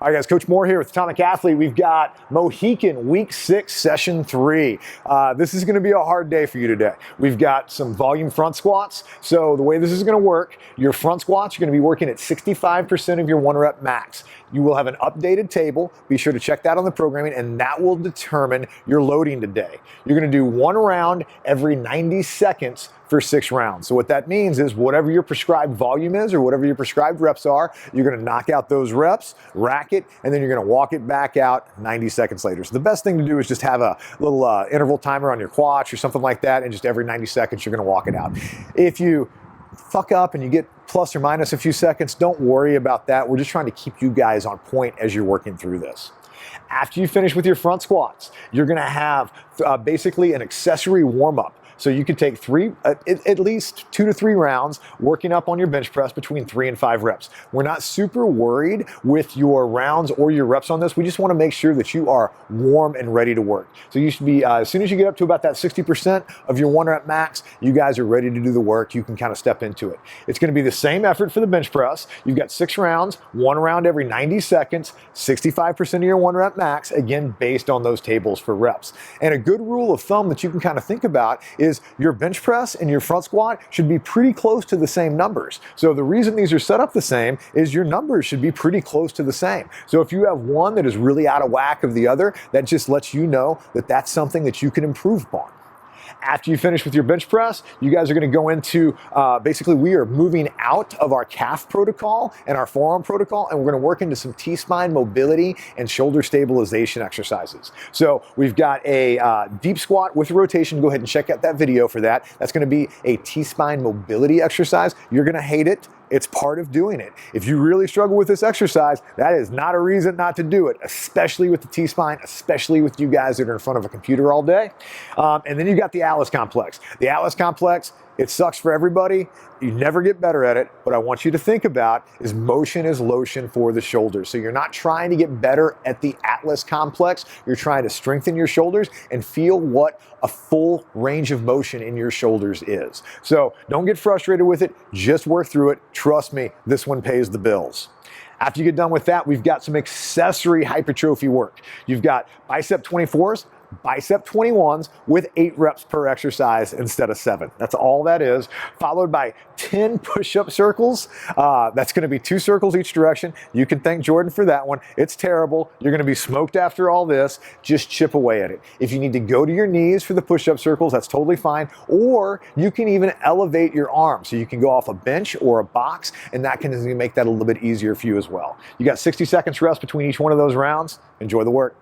All right, guys, Coach Moore here with Atomic Athlete. We've got Mohican Week 6, Session 3. This is going to be a hard day for you today. We've got some volume front squats. So the way this is going to work, your front squats, you're going to be working at 65% of your 1 rep max. You will have an updated table. Be sure to check that on the programming, and that will determine your loading today. You're going to do 1 round every 90 seconds for 6 rounds. So what that means is whatever your prescribed volume is or whatever your prescribed reps are, you're going to knock out those reps, rack it, and then you're going to walk it back out 90 seconds later. So the best thing to do is just have a little interval timer on your watch or something like that, and just every 90 seconds you're going to walk it out. If you fuck up and you get plus or minus a few seconds, don't worry about that. We're just trying to keep you guys on point as you're working through this. After you finish with your front squats, you're going to have basically an accessory warm-up. So you could take at least 2 to 3 rounds working up on your bench press between 3 and 5 reps. We're not super worried with your rounds or your reps on this. We just want to make sure that you are warm and ready to work. So you should be, as soon as you get up to about that 60% of your 1 rep max, you guys are ready to do the work. You can kind of step into it. It's going to be the same effort for the bench press. You've got 6 rounds, 1 round every 90 seconds, 65% of your 1 rep max, again, based on those tables for reps. And a good rule of thumb that you can kind of think about is your bench press and your front squat should be pretty close to the same numbers. So the reason these are set up the same is your numbers should be pretty close to the same. So if you have one that is really out of whack of the other, that just lets you know that that's something that you can improve upon. After you finish with your bench press, you guys are going to go into, basically we are moving out of our calf protocol and our forearm protocol, and we're going to work into some T-spine mobility and shoulder stabilization exercises. So we've got a deep squat with rotation. Go ahead and check out that video for that. That's going to be a T-spine mobility exercise. You're going to hate it. It's part of doing it. If you really struggle with this exercise, that is not a reason not to do it, especially with the T-spine, especially with you guys that are in front of a computer all day. And then you got the Atlas complex. The Atlas complex, it sucks for everybody. You never get better at it. What I want you to think about is motion is lotion for the shoulders. So you're not trying to get better at the Atlas complex. You're trying to strengthen your shoulders and feel what a full range of motion in your shoulders is. So don't get frustrated with it. Just work through it. Trust me, this one pays the bills. After you get done with that, we've got some accessory hypertrophy work. You've got bicep 24s, bicep 21s with 8 reps per exercise instead of 7. That's all that is, followed by 10 push-up circles. That's going to be 2 circles each direction. You can thank Jordan for that one. It's terrible. You're going to be smoked after all this. Just chip away at it. If you need to go to your knees for the push-up circles, that's totally fine. Or you can even elevate your arms. So you can go off a bench or a box, and that can make that a little bit easier for you as well. You got 60 seconds rest between each one of those rounds. Enjoy the work.